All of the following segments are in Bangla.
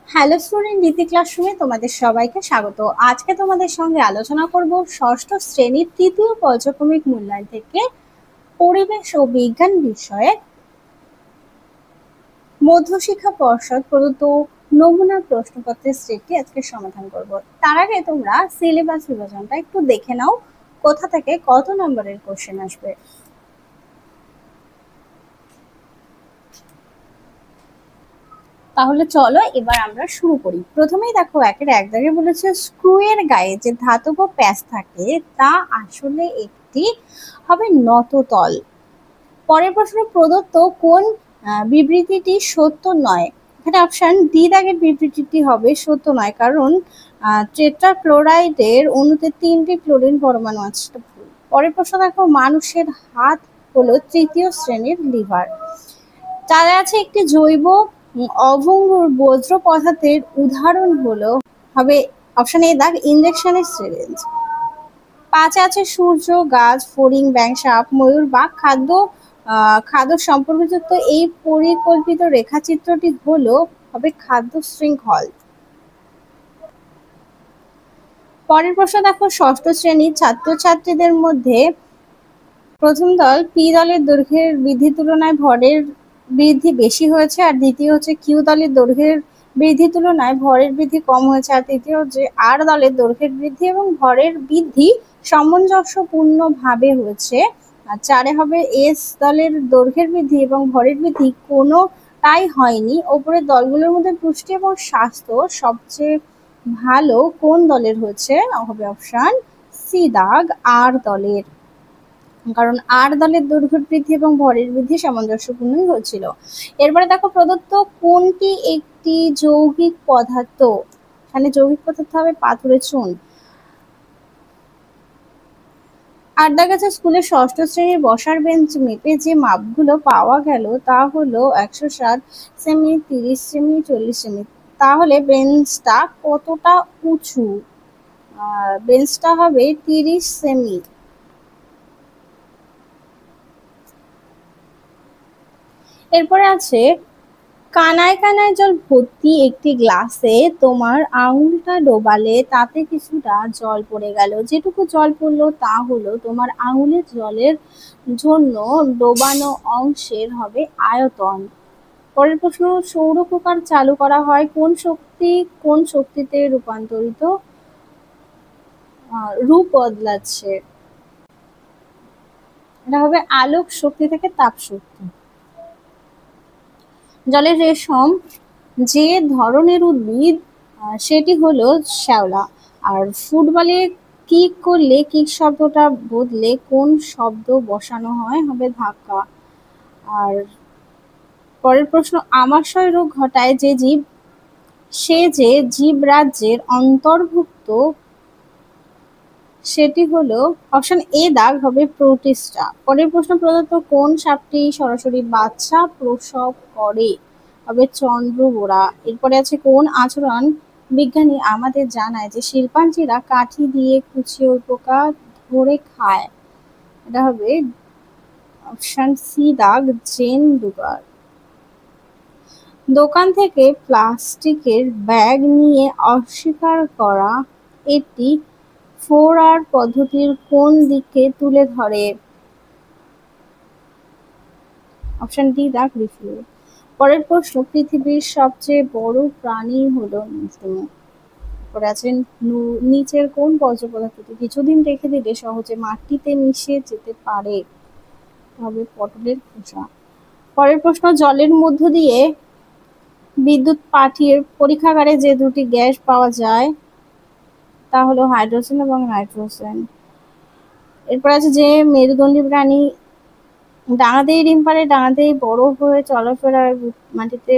হ্যালো স্টুডেন্ট, রীতি ক্লাসরুমে তোমাদের সবাইকে স্বাগত। আজকে তোমাদের সঙ্গে আলোচনা করব ষষ্ঠ শ্রেণীর তৃতীয় পর্যায়ক্রমিক মূল্যায়ন থেকে পরিবেশ ও বিজ্ঞান বিষয়ে মধ্যশিক্ষা পর্ষদ প্রদত্ত নমুনা প্রশ্নপত্রের সেটটি আজকে সমাধান করব। তার আগে তোমরা সিলেবাস বিভাজনটা একটু দেখে নাও, কোথা থেকে কত নম্বরের কোশ্চেন আসবে। তাহলে চলো এবার আমরা শুরু করি। প্রথমেই দেখো একের এক দাগে বলেছে স্ক্রু এর গায়ে যে ধাতব প্যাচ থাকে তা আসলে একটি হবে নততল। পরের প্রশ্ন, প্রদত্ত কোন বিবৃতিটি সত্য নয়। এখানে অপশন ডি দাগের বিবৃতিটি হবে সত্য নয়, কারণ টেট্রাক্লোরাইডের অণুতে 3টি ক্লোরিন পরমাণু আছে। পরের প্রশ্ন দেখো, মানুষের হাত হলো তৃতীয় শ্রেণীর লিভার। তারা আছে একটি জৈব অভঙ্গুর বজ্র পদার্থের উদাহরণ হলো হবে অপশন এ দাগ ইনজেকশনের সিরিঞ্জ। 5 আছে সূর্য, গাছ, ফড়িং, ব্যাঙ, সাপ, ময়ূর, বাঘ খাদ্য সম্পর্কযুক্ত এই পরিকল্পিত রেখাচিত্রটি হলো হবে খাদ্য শৃঙ্খল। পরের প্রশ্ন দেখো, ষষ্ঠ শ্রেণীর ছাত্রছাত্রীদের মধ্যে প্রথম দল পি দলের দৈর্ঘ্যের বৃদ্ধির তুলনায় ভরের বৃদ্ধি বেশি হয়েছে, আর দ্বিতীয় হচ্ছে কিউ দলের দৈর্ঘ্যের বৃদ্ধির তুলনায় ভরের বৃদ্ধি কম হয়েছে, আর তৃতীয় হচ্ছে আর দলের দৈর্ঘ্যের বৃদ্ধি এবং ভরের বৃদ্ধি সামঞ্জস্যপূর্ণভাবে হয়েছে। আর 4 হবে এস দলের দৈর্ঘ্যের বৃদ্ধি এবং ভরের বৃদ্ধি কোনোটাই হয়নি। ওপরের দলগুলোর মধ্যে পুষ্টি এবং স্বাস্থ্য সবচেয়ে ভালো কোন দলের হয়েছে, হবে অপশন সি দাগ আর দলের, কারণ আর দলের দৈর্ঘ্য বৃদ্ধি এবং ভরের বৃদ্ধি সামঞ্জস্যপূর্ণই হয়েছিল। এরপরে দেখো, প্রদত্ত কোনটি একটি যৌগিক পদার্থ। এখানে যৌগিক পদার্থ হবে পাথরের চুন। আর দেখা যাচ্ছে স্কুলের ষষ্ঠ শ্রেণীর বসার বেঞ্চ মেপে যে মাপগুলো পাওয়া গেল তা হলো 160 সেমি, 30 সেমি, 40 সেমি। তাহলে বেঞ্চটা কতটা উঁচু? বেঞ্চটা হবে 30 সেমি। এরপরে আছে কানায় কানায় জল ভর্তি একটি গ্লাসে তোমার আঙুলটা ডোবালে তাতে কিছুটা জল পড়ে গেল। যেটুকু জল পড়লো তা হলো তোমার আঙুলের জলের জন্য ডোবানো অংশের হবে আয়তন। পরের প্রশ্ন, সৌর কুকার চালু করা হয় কোন শক্তিতে রূপান্তরিত রূপ বদলাচ্ছে। এটা হবে আলোক শক্তি থেকে তাপ শক্তি। জলের রেশম যে ধরনের উদ্ভিদ সেটি হলো শ্যাওলা। আর ফুটবলে কিক করলে কিক শব্দটা বদলে কোন শব্দ বসানো হয়, হবে ধাক্কা। আর পরের প্রশ্ন, আমাশয় রোগ ঘটায় যে জীব সে যে জীব রাজ্যের অন্তর্ভুক্ত সেটি হলো অপশন এ দাগ হবে প্রোটিস্টা। পরের প্রশ্ন, প্রদত্ত কোন সাপটি সরাসরি বাচ্চা প্রসব করে, হবে চন্দ্রবোরা। এরপরে আছে কোন আচরণ বিজ্ঞানী আমাদের জানায় যে শিল্পাঞ্জিরা কাঠি দিয়ে কুচিয়ে ওই পোকা ধরে খায়। এটা হবে অপশন সি দাগ জেন ডুগার। দোকান থেকে প্লাস্টিকের ব্যাগ নিয়ে অস্বীকার করা এটি 4R পদ্ধতির কোন দিকে তুলে ধরে। অপশন ডি দাগ রিফিউ। পরের প্রশ্ন, পৃথিবীর সবচেয়ে বড় প্রাণী হলো মজনু। পরে আছেন নিচের কোন বর্জ্য পদার্থটি কিছুদিন রেখে দিলে সহজে মাটিতে মিশে যেতে পারে, হবে পটলের খোসা। পরের প্রশ্ন, জলের মধ্য দিয়ে বিদ্যুৎ পাঠিয়ে পরীক্ষাগারে যে দুটি গ্যাস পাওয়া যায় তা হলো হাইড্রোজেন এবং নাইট্রোজেন। এরপর আছে যে মেরুদণ্ডী প্রাণী ডাঙাতেই ডিম পাড়ে, ডাঙাতেই বড় হয়ে চলাফেরার মাটিতে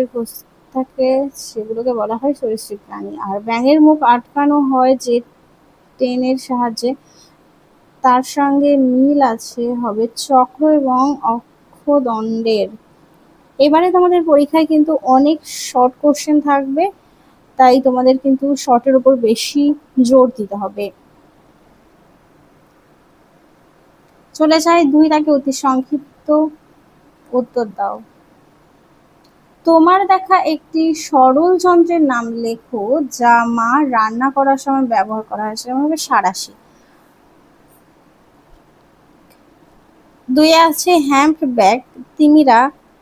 থাকে, সেগুলোকে বলা হয় সরীসৃপ প্রাণী। আর ব্যাঙের মুখ আটকানো হয় যে টেনের সাহায্যে, তার সঙ্গে মিল আছে হবে চক্র এবং অক্ষদণ্ডের। এবারে তোমাদের পরীক্ষায় কিন্তু অনেক শর্ট কোশ্চেন থাকবে, তাই তোমাদের কিন্তু শর্টের উপর বেশি জোর দিতে হবে। চলে যায় 2 দাগে অতি সংক্ষিপ্ত উত্তর দাও। তোমার দেখা একটি সরল যন্ত্রের নাম লেখো যা মা রান্না করার সময় ব্যবহার করা হয়, সেরকম হবে সাঁড়াশি। 2 আছে হ্যাম্প ব্যাগ। তিমিরা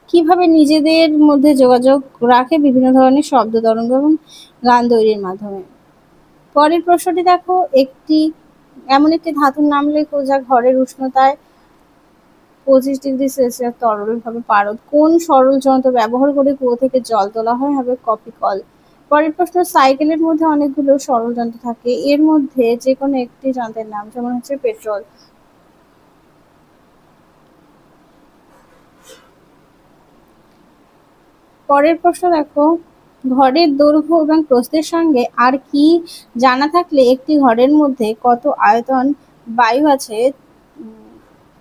কিভাবে নিজেদের মধ্যে যোগাযোগ রাখে? বিভিন্ন ধরনের শব্দ তরঙ্গ এবং গান তৈরির মাধ্যমে। পরের প্রশ্নটি দেখো, এমন একটি ধাতুর নাম লেখো যা ঘরের উষ্ণতায় 25°C তরলভাবে পারদ। কোন সরল যন্ত্র ব্যবহার করে কুয়ো থেকে জল তোলা হয়? হবে কপি কল। পরের প্রশ্ন, সাইকেলের মধ্যে অনেকগুলো সরল যন্ত্র থাকে, এর মধ্যে যে কোনো একটি যন্ত্রের নাম, যেমন হচ্ছে পেট্রোল। পরের প্রশ্ন দেখো, ঘরের দৈর্ঘ্য এবং প্রস্থের সঙ্গে আর কি জানা থাকলে একটি ঘরের মধ্যে কত আয়তন বায়ু আছে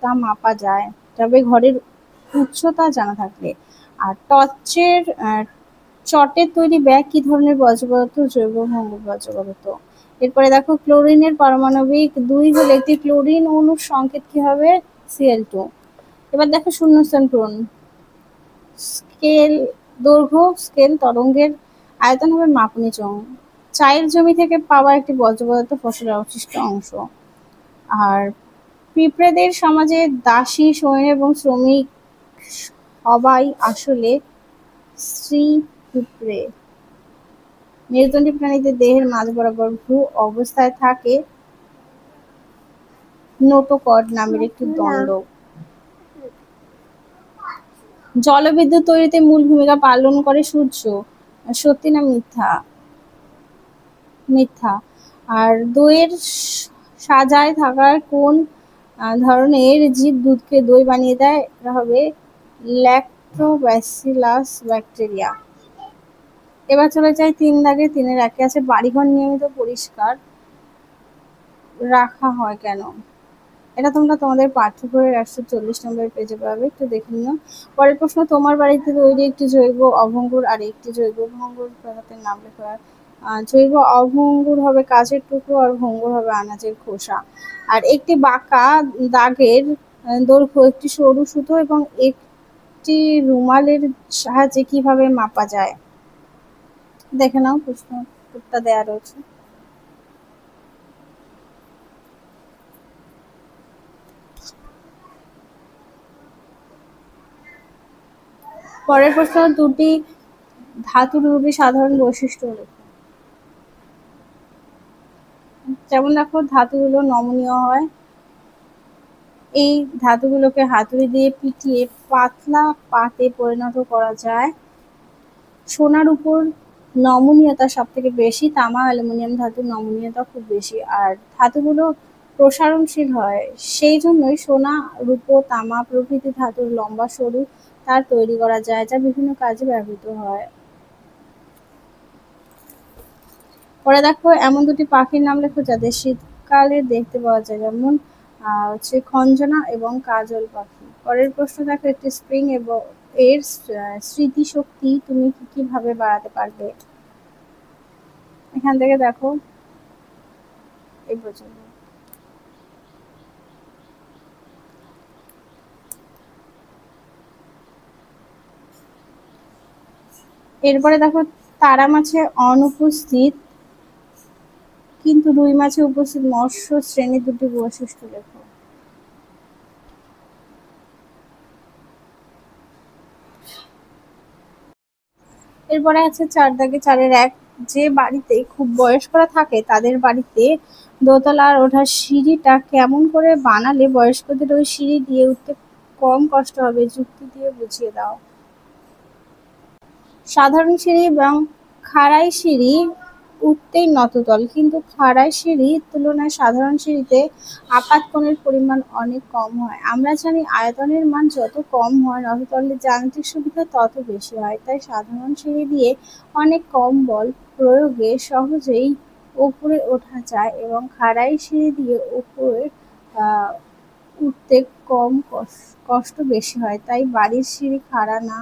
তা মাপা যায়। তবে ঘরের উচ্চতা জানা থাকলে। আর চটের তৈরি ব্যাগ কি ধরনের বর্জ্য পদার্থ? জৈব ভঙ্গুর বর্জ্য পদার্থ। এরপরে দেখো, ক্লোরিনের পারমাণবিক 2 হলে একটি ক্লোরিন অণুর সংকেত কি হবে? Cl2। এবার দেখো শূন্যস্থান পূরণ। স্কেল তরঙ্গের আয়তন হবে মাপনী চোঙ। চায়ের জমি থেকে পাওয়া একটি বর্জ্য পদার্থ ফসলের অবশিষ্ট অংশ। আর পিঁপড়েদের সমাজে দাসী, সৈন্য এবং শ্রমিক সবাই আসলে স্ত্রী পিঁপড়ে। মেরুদণ্ডী প্রাণীদের দেহের মাঝ বরাবর ভ্রূ অবস্থায় থাকে নোটোকর্ড নামের একটি দণ্ড। জলবিদ্যুৎ তৈরিতে মূল ভূমিকা পালন করে সূর্য। সত্যি না মিথ্যা? মিথ্যা। আর দইয়ের সাজায় থাকার কোন ধরনের জীব দুধকে দই বানিয়ে দেয়? এটা হবে ল্যাক্টোব্যাসিলাস ব্যাকটেরিয়া। এবার চলে যাই 3 দাগে। 3-এর 1 আছে বাড়িঘর নিয়মিত পরিষ্কার রাখা হয় কেন? এটা তোমরা তোমাদের পাঠ্য বইয়ের 140 নম্বর পেজে পাবে, একটু দেখে নিও। পরের প্রশ্ন, তোমার বাড়িতে তৈরি একটি জৈব অভঙ্গুর আর একটি জৈব ভঙ্গুর পদার্থের নাম লেখো। জৈব অভঙ্গুর হবে কাচের টুকরো আর ভঙ্গুর হবে আনাজের খোসা। আর একটি বাঁকা দাগের দৈর্ঘ্য একটি সরু সুতো এবং একটি রুমালের সাহায্যে কিভাবে মাপা যায়? দেখে নাও, প্রশ্নটা দেয়া রয়েছে। পরের প্রশ্ন, ধাতুর দুটি সাধারণ বৈশিষ্ট্য লেখো। যেমন দেখো, ধাতুগুলো নমনীয় হয়। এই ধাতুগুলোকে হাতুড়ি দিয়ে পিটিয়ে পাতলা পাতে পরিণত করা যায়। সোনার উপর নমনীয়তা সব থেকে বেশি। তামা, অ্যালুমিনিয়াম ধাতুর নমনীয়তা খুব বেশি। আর ধাতুগুলো প্রসারণশীল হয়, সেই জন্যই সোনা, রূপো, তামা প্রভৃতি ধাতুর লম্বা সরু তার তৈরি করা যায়, যা বিভিন্ন কাজে ব্যবহৃত হয়। পরে দেখো, এমন দুটি পাখির নাম লেখো যাদের শীতকালে দেখতে পাওয়া যায়, যেমন হচ্ছে খঞ্জনা এবং কাজল পাখি। পরের প্রশ্ন দেখো, একটি স্প্রিং এবং এর স্মৃতিশক্তি তুমি কিভাবে বাড়াতে পারবে? এখান থেকে দেখো এই পর্যন্ত। এরপরে দেখো, তারা মাছে অনুপস্থিত কিন্তু রুই মাছে উপস্থিত মৎস্য শ্রেণীর দুটি বৈশিষ্ট্য লেখো। এরপরে আছে 4 দাগে 4-এর 1, যে বাড়িতে খুব বয়স্করা থাকে তাদের বাড়িতে দোতলার ওঠার সিঁড়িটা কেমন করে বানালে বয়স্কদের ওই সিঁড়ি দিয়ে উঠতে কম কষ্ট হবে? যুক্তি দিয়ে বুঝিয়ে দাও। সাধারণ সিঁড়ি এবং খাড়াই সিঁড়ি উঠতেই নততল, কিন্তু খাড়াই সিঁড়ির তুলনায় সাধারণ সিঁড়িতে আপাত কোণের পরিমাণ অনেক কম হয়। আমরা জানি আয়তনের মান যত কম হয় নততলের যান্ত্রিক সুবিধা তত বেশি হয়। তাই সাধারণ সিঁড়ি দিয়ে অনেক কম বল প্রয়োগে সহজেই উপরে ওঠা যায় এবং খাড়াই সিঁড়ি দিয়ে উপরে উঠতে কম কষ্ট বেশি হয়। তাই বাড়ির সিঁড়ি খাড়া না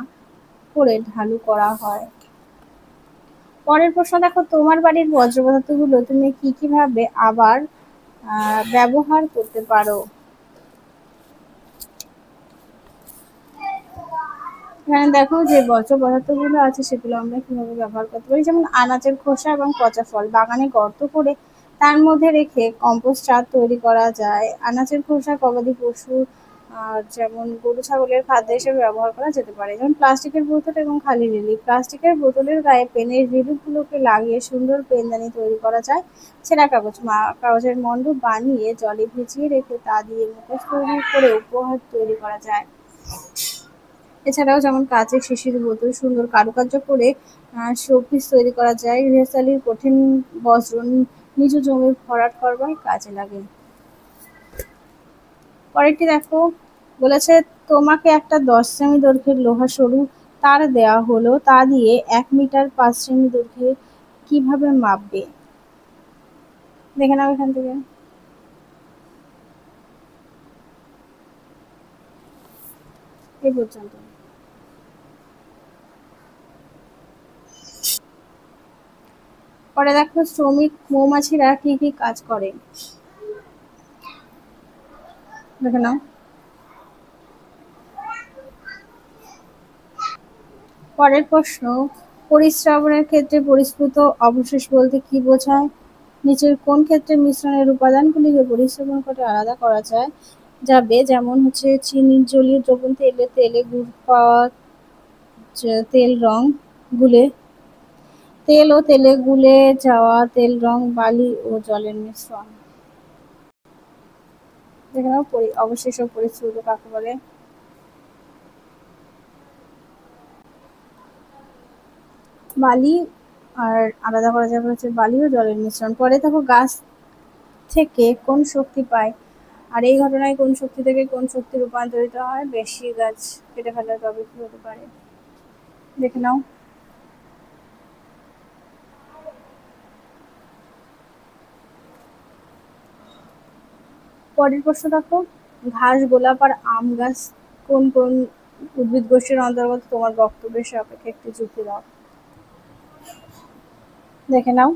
করে ঢালু করা হয়। পরের প্রশ্ন দেখো, তোমার বাড়ির বর্জ্য পদার্থগুলো তুমি কিভাবে আবার ব্যবহার করতে পারো? এখানে দেখো যে বর্জ্য পদার্থগুলো আছে সেগুলো আমরা কিভাবে ব্যবহার করতে পারি, যেমন আনাজের খোসা এবং পচা ফল বাগানে গর্ত করে তার মধ্যে রেখে কম্পোস্ট সার তৈরি করা যায়। আনাজের খোসা গবাদি পশু যেমন গরু ছাগলের খাদ্য হিসেবে ব্যবহার করা যেতে পারে। যেমন প্লাস্টিকের বোতল এবং খালি রিলিফ, প্লাস্টিকের বোতলের গায়ে পেনের রিলিফগুলোকে লাগিয়ে সুন্দর পেনদানি তৈরি করা যায়। ছেঁড়া কাগজের মণ্ড বানিয়ে জলে ভিজিয়ে রেখে তা দিয়ে মুখোশ তৈরি করে উপহার তৈরি করা যায়। এছাড়াও যেমন কাঁচের শিশির বোতল সুন্দর কারুকার্য করে শোপিস তৈরি করা যায়। গৃহস্থালির কঠিন বজ্র নিজ জমি ভরাট করবার কাজে লাগে। পরেরটি দেখো, বলেছে তোমাকে একটা 10 সেমি দৈর্ঘ্যের লোহা সরু তার দেওয়া হলো, তা দিয়ে 1 মিটার 5 সেমি দৈর্ঘ্যে কিভাবে মাপবে? দেখে নাও এখান থেকে। এই পর্যন্ত। পরে দেখো শ্রমিক মৌমাছিরা কি কি কাজ করে, দেখে নাও। পরের প্রশ্ন, পরিস্রাবণের ক্ষেত্রে পরিস্ফুট অবশেষ বলতে কি বোঝায়? নিচের কোন ক্ষেত্রে মিশ্রণের উপাদানগুলিকে পরিস্রাবণ করে আলাদা করা যাবে? যেমন হচ্ছে চিনির জলীয় দ্রবণ, তেলে গুড় পাওয়া, তেল রং গুলে, তেল ও তেলে গুলে যাওয়া তেল রং, বালি ও জলের মিশ্রণ। দেখে নাও অবশেষ ও পরিস্ফুট কাকে বলে। বালি আর আলাদা করা যাবে হচ্ছে বালি ও জলের মিশ্রণ। পরে দেখো গাছ থেকে কোন শক্তি পায়, আর এই ঘটনায় কোন শক্তি থেকে কোন শক্তি রূপান্তরিত হয়? বেশি গাছ কেটে ফেলে তবে কি হতে পারে, দেখে নাও। পরের প্রশ্ন দেখো, ঘাস, গোলাপ আর আম গাছ কোন কোন উদ্ভিদ গোষ্ঠীর অন্তর্গত? তোমার বক্তব্যের সাপেক্ষে একটি যুক্তি দাও, দেখে নাও।